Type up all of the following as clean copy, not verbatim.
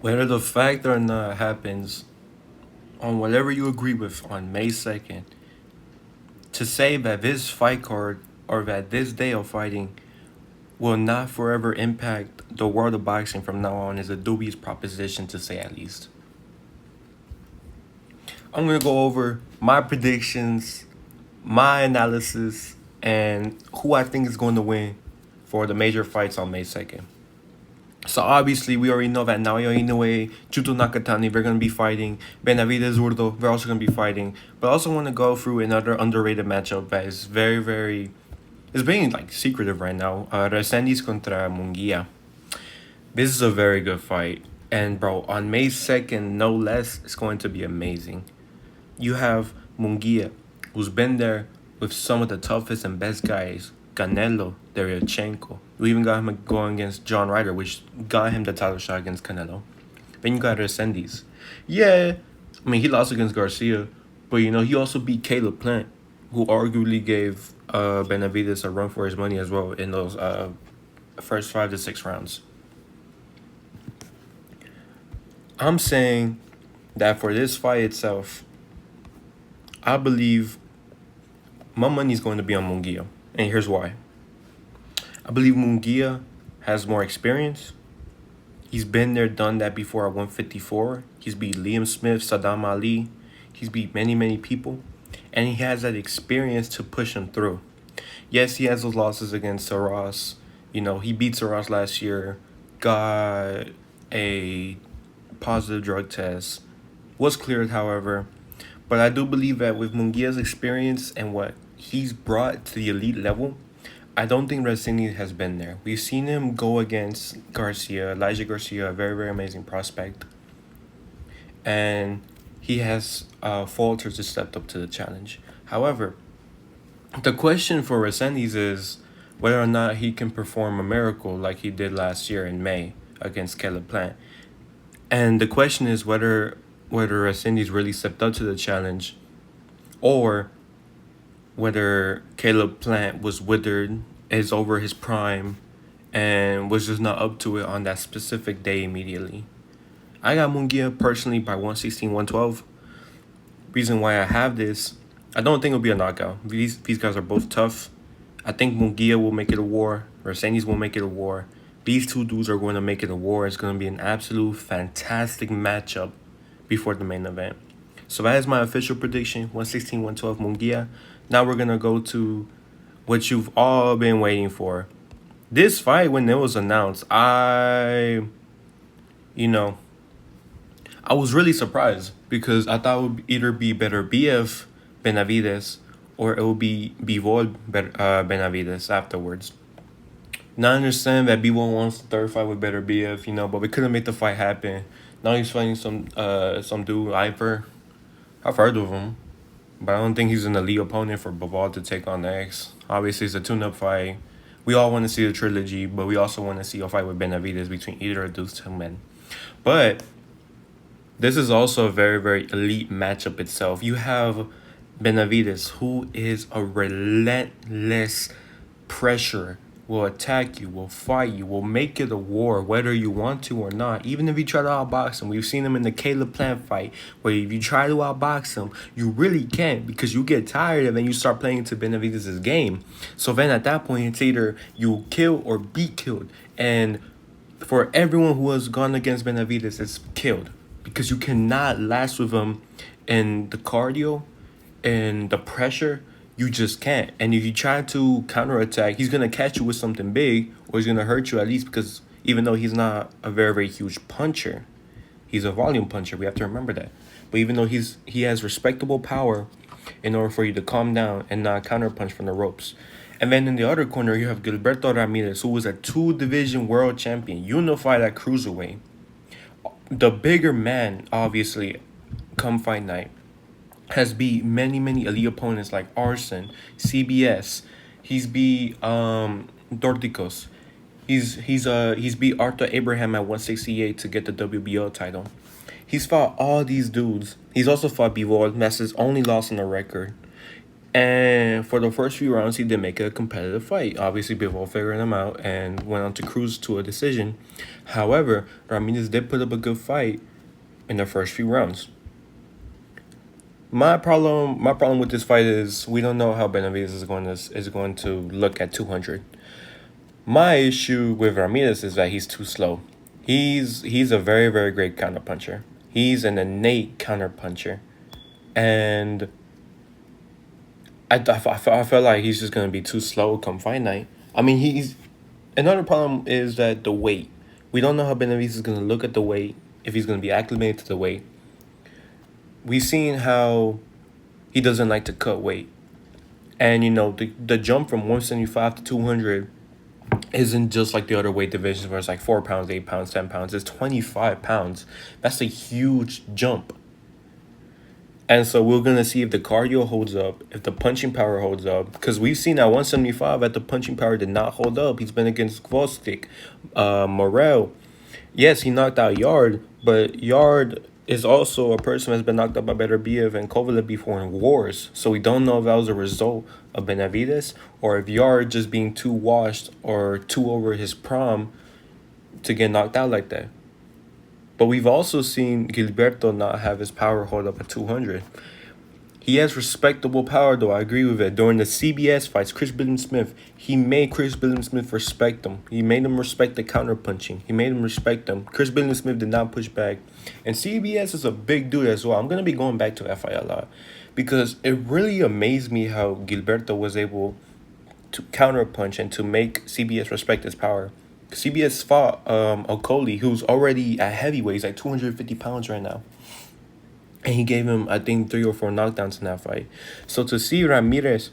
Whether the fact or not happens on whatever you agree with on May 2nd, to say that this fight card or that this day of fighting will not forever impact the world of boxing from now on is a dubious proposition, to say at least. I'm going to go over my predictions, my analysis, and who I think is going to win for the major fights on May 2nd. So obviously, we already know that Naoya Inoue, Juto Nakatani, they're going to be fighting. Benavidez, Zurdo, they're also going to be fighting. But I also want to go through another underrated matchup that is very, it's being like secretive right now. Resendiz contra Munguia. This is a very good fight. And bro, on May 2nd, no less, it's going to be amazing. You have Munguia, who's been there with some of the toughest and best guys. Canelo, Deryachenko. We even got him going against John Ryder, which got him the title shot against Canelo. Then you got Resendiz. Yeah, I mean, he lost against Garcia, but he also beat Caleb Plant, who arguably gave Benavidez a run for his money as well in those first 5 to 6 rounds. I'm saying that for this fight itself, I believe my money is going to be on Munguia. And here's why. I believe Munguia has more experience. He's been there, done that before at 154. He's beat Liam Smith, Saddam Ali. He's beat many people. And he has that experience to push him through. Yes, he has those losses against Saras. He beat Saras last year, got a positive drug test, was cleared, however. But I do believe that with Munguia's experience and what he's brought to the elite level, I don't think Resendiz has been there. We've seen him go against Elijah Garcia, a very amazing prospect. And he has faltered to step up to the challenge. However, the question for Resendiz is whether or not he can perform a miracle like he did last year in May against Caleb Plant. And the question is whether Resendiz really stepped up to the challenge, or whether Caleb Plant was withered, is over his prime, and was just not up to it on that specific day immediately. I got Munguia personally by 116, 112. Reason why I have this, I don't think it'll be a knockout. These guys are both tough. I think Munguia will make it a war. Resendiz will make it a war. These two dudes are going to make it a war. It's going to be an absolute fantastic matchup before the main event. So that is my official prediction, 116, 112 Munguia. Now we're going to go to what you've all been waiting for. This fight, when it was announced, I was really surprised because I thought it would either be Beterbiev Benavidez or it would be Bivol Benavidez afterwards. Now I understand that Bivol wants the third fight with Beterbiev, but we couldn't make the fight happen. Now he's fighting some dude, Ivor. I've heard of him, but I don't think he's an elite opponent for Bivol to take on next. Obviously, it's a tune-up fight. We all want to see a trilogy, but we also want to see a fight with Benavidez between either of those two men. But this is also a very elite matchup itself. You have Benavidez, who is a relentless pressure, will attack you, will fight you, will make it a war, whether you want to or not. Even if you try to outbox him, we've seen him in the Caleb Plant fight, where if you try to outbox him, you really can't because you get tired and then you start playing into Benavidez's game. So then at that point, it's either you kill or be killed. And for everyone who has gone against Benavidez, it's killed because you cannot last with him in the cardio and the pressure. You just can't. And if you try to counterattack, he's going to catch you with something big, or he's going to hurt you at least, because even though he's not a very huge puncher, he's a volume puncher. We have to remember that. But even though he has respectable power in order for you to calm down and not counterpunch from the ropes. And then in the other corner, you have Gilberto Ramirez, who was a 2-division world champion, unified at cruiserweight. The bigger man, obviously, come fight night, has beat many elite opponents like Arson, CBS. He's beat Dorticos. He's beat Arthur Abraham at 168 to get the WBO title. He's fought all these dudes. He's also fought Bivol. That's his only loss on the record. And for the first few rounds, he did make it a competitive fight. Obviously, Bivol figured him out and went on to cruise to a decision. However, Ramirez did put up a good fight in the first few rounds. My problem with this fight is we don't know how Benavidez is going to look at 200. My issue with Ramirez is that he's too slow. He's a very very great counterpuncher. He's an innate counterpuncher, and I feel like he's just gonna be too slow come fight night. I mean, he's another problem is that the weight. We don't know how Benavidez is gonna look at the weight, if he's gonna be acclimated to the weight. We've seen how he doesn't like to cut weight, and the jump from 175 to 200 isn't just like the other weight divisions where it's like 4 pounds, 8 pounds, 10 pounds. It's 25 pounds. That's a huge jump. And so we're gonna see if the cardio holds up, if the punching power holds up, because we've seen at 175 that the punching power did not hold up. He's been against Kvostik, Morel. Yes, he knocked out Yard, but Yard is also a person that's been knocked out by Beterbiev and Kovalev before in wars. So we don't know if that was a result of Benavidez or if Yard just being too washed or too over his prom to get knocked out like that. But we've also seen Gilberto not have his power hold up at 200. He has respectable power, though. I agree with it. During the CBS fights, Chris Billiam-Smith, he made Chris Billiam-Smith respect him. He made him respect the counterpunching. He made him respect him. Chris Billiam-Smith did not push back. And CBS is a big dude as well. I'm going to be going back to FI a lot because it really amazed me how Gilberto was able to counterpunch and to make CBS respect his power. CBS fought Okoli, who's already at heavyweight. He's like 250 pounds right now. And he gave him, I think, 3 or 4 knockdowns in that fight. So to see Ramirez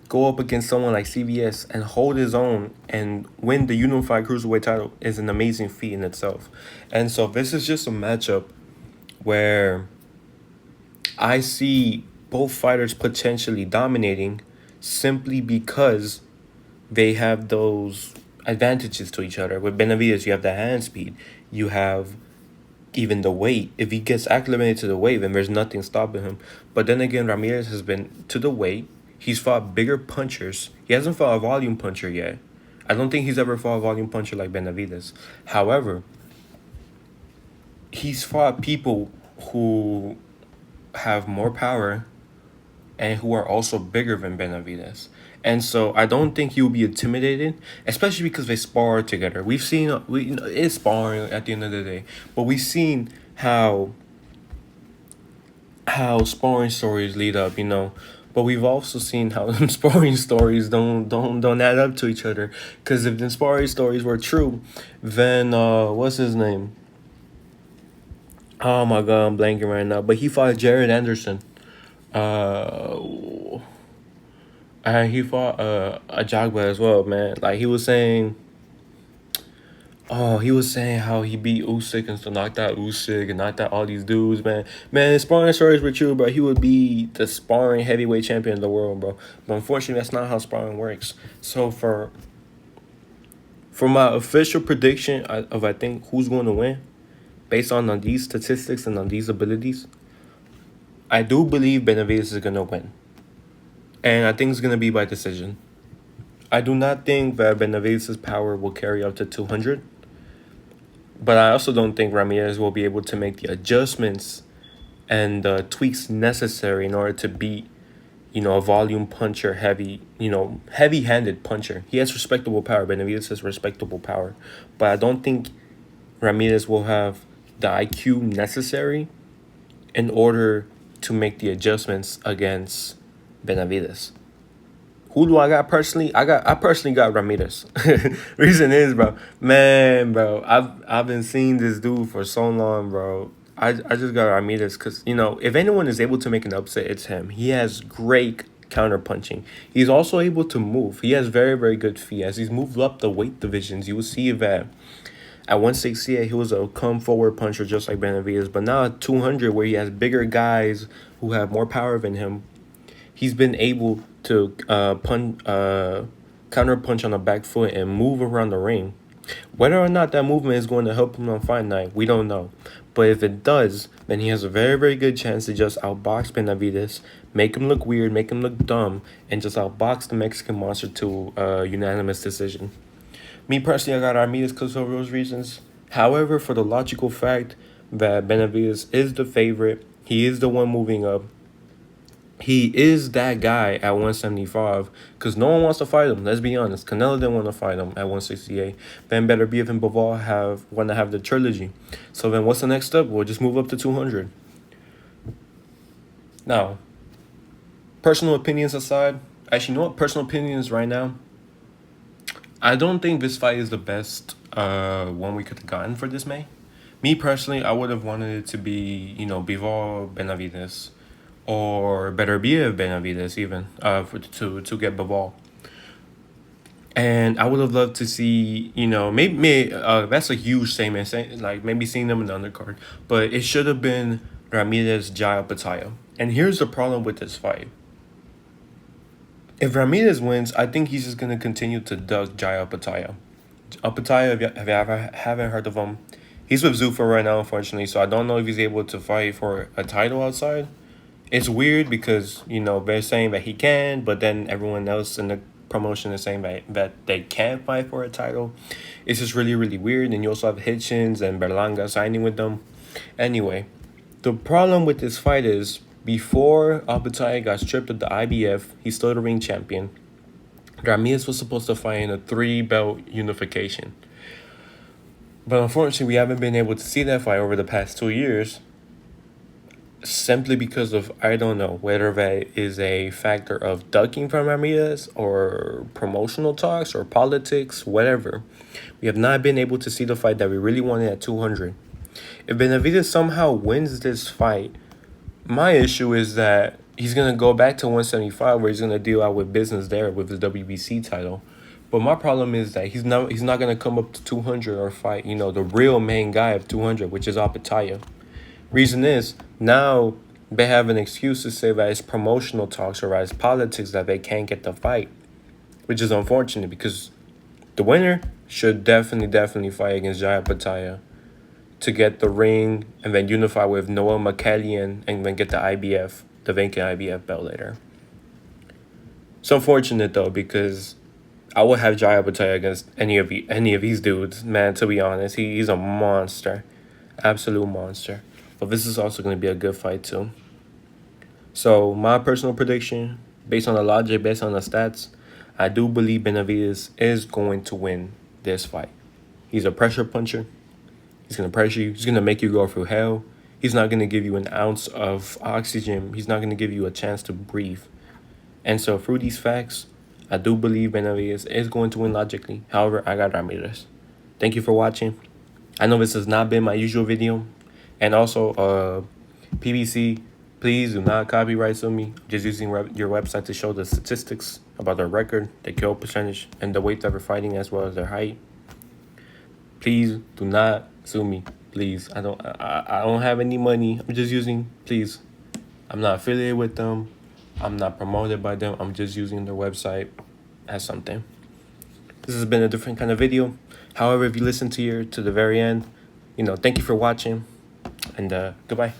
go up against someone like CBS and hold his own and win the unified cruiserweight title is an amazing feat in itself. And so this is just a matchup where I see both fighters potentially dominating simply because they have those advantages to each other. With Benavidez, you have the hand speed. You have even the weight. If he gets acclimated to the weight, then there's nothing stopping him. But then again, Ramirez has been to the weight. He's fought bigger punchers. He hasn't fought a volume puncher yet. I don't think he's ever fought a volume puncher like Benavidez. However, he's fought people who have more power and who are also bigger than Benavidez. And so I don't think he will be intimidated, especially because they spar together. We've seen it's sparring at the end of the day, but we've seen how sparring stories lead up, But we've also seen how them sparring stories don't add up to each other. Because if the sparring stories were true, then what's his name? Oh my God, I'm blanking right now. But he fought Jared Anderson. And he fought a Jagba as well, man. Like he was saying how he beat Usyk and so knocked out Usyk and knocked out all these dudes, man. Man, his sparring stories were true, bro. He would be the sparring heavyweight champion of the world, bro. But unfortunately, that's not how sparring works. So for my official prediction of I think who's going to win, based on these statistics and on these abilities, I do believe Benavidez is going to win. And I think it's going to be by decision. I do not think that Benavidez's power will carry up to 200. But I also don't think Ramirez will be able to make the adjustments and tweaks necessary in order to beat, a volume puncher, heavy-handed puncher. He has respectable power. Benavidez has respectable power. But I don't think Ramirez will have the IQ necessary in order to make the adjustments against Benavidez. Who do I got personally? I personally got Ramirez. Reason is, bro, I've been seeing this dude for so long, bro. I just got Ramirez because, if anyone is able to make an upset, it's him. He has great counter punching. He's also able to move. He has very, very good feet. As he's moved up the weight divisions, you will see that at 168, he was a come forward puncher just like Benavidez. But now at 200, where he has bigger guys who have more power than him, he's been able to counter punch on the back foot and move around the ring. Whether or not that movement is going to help him on fight night, we don't know. But if it does, then he has a very, very good chance to just outbox Benavidez, make him look weird, make him look dumb, and just outbox the Mexican monster to a unanimous decision. Me personally, I got Armidas because of those reasons. However, for the logical fact that Benavidez is the favorite, he is the one moving up. He is that guy at 175 because no one wants to fight him. Let's be honest. Canelo didn't want to fight him at 168. Ben Beterbiev and Bivol want to have the trilogy. So then what's the next step? We'll just move up to 200. Now, personal opinions aside, actually, you know what? Personal opinions right now, I don't think this fight is the best one we could have gotten for this May. Me personally, I would have wanted it to be, Bivol Benavidez or Beterbiev Benavidez even to get Bivol. And I would have loved to see, maybe that's a huge statement, like maybe seeing them in the undercard. But it should have been Ramirez Jai Opetaia. And here's the problem with this fight. If Ramirez wins, I think he's just going to continue to duck Jai Opetaia. Opetaia, if you haven't heard of him, he's with Zuffa right now, unfortunately. So I don't know if he's able to fight for a title outside. It's weird because, they're saying that he can, but then everyone else in the promotion is saying that they can't fight for a title. It's just really, really weird. And you also have Hitchens and Berlanga signing with them. Anyway, the problem with this fight is before Opetaia got stripped of the IBF, he's still the ring champion. Ramirez was supposed to fight in a 3-belt unification. But unfortunately, we haven't been able to see that fight over the past 2 years. Simply because of, I don't know, whether that is a factor of ducking from Ramirez or promotional talks or politics, whatever. We have not been able to see the fight that we really wanted at 200. If Benavidez somehow wins this fight, my issue is that he's going to go back to 175 where he's going to deal out with business there with the WBC title. But my problem is that he's not going to come up to 200 or fight, the real main guy of 200, which is Opetaia. Reason is, now they have an excuse to say that it's promotional talks or it's politics that they can't get the fight, which is unfortunate because the winner should definitely fight against Jai Opetaia to get the ring and then unify with Noah McCallion and then get the IBF, the vacant IBF belt later. It's unfortunate though because I would have Jai Opetaia against any of these dudes, man. To be honest, he's a monster, absolute monster. But this is also going to be a good fight too. So my personal prediction, based on the logic, based on the stats, I do believe Benavidez is going to win this fight. He's a pressure puncher. He's going to pressure you. He's going to make you go through hell. He's not going to give you an ounce of oxygen. He's not going to give you a chance to breathe. And so through these facts, I do believe Benavidez is going to win logically. However, I got Ramirez. Thank you for watching. I know this has not been my usual video. And also, PBC, please do not copyright sue me. Just using your website to show the statistics about their record, their kill percentage, and the weight that they're fighting as well as their height. Please do not sue me. Please, I don't have any money. I'm just using. Please, I'm not affiliated with them. I'm not promoted by them. I'm just using their website as something. This has been a different kind of video. However, if you listen to the very end, thank you for watching. And goodbye.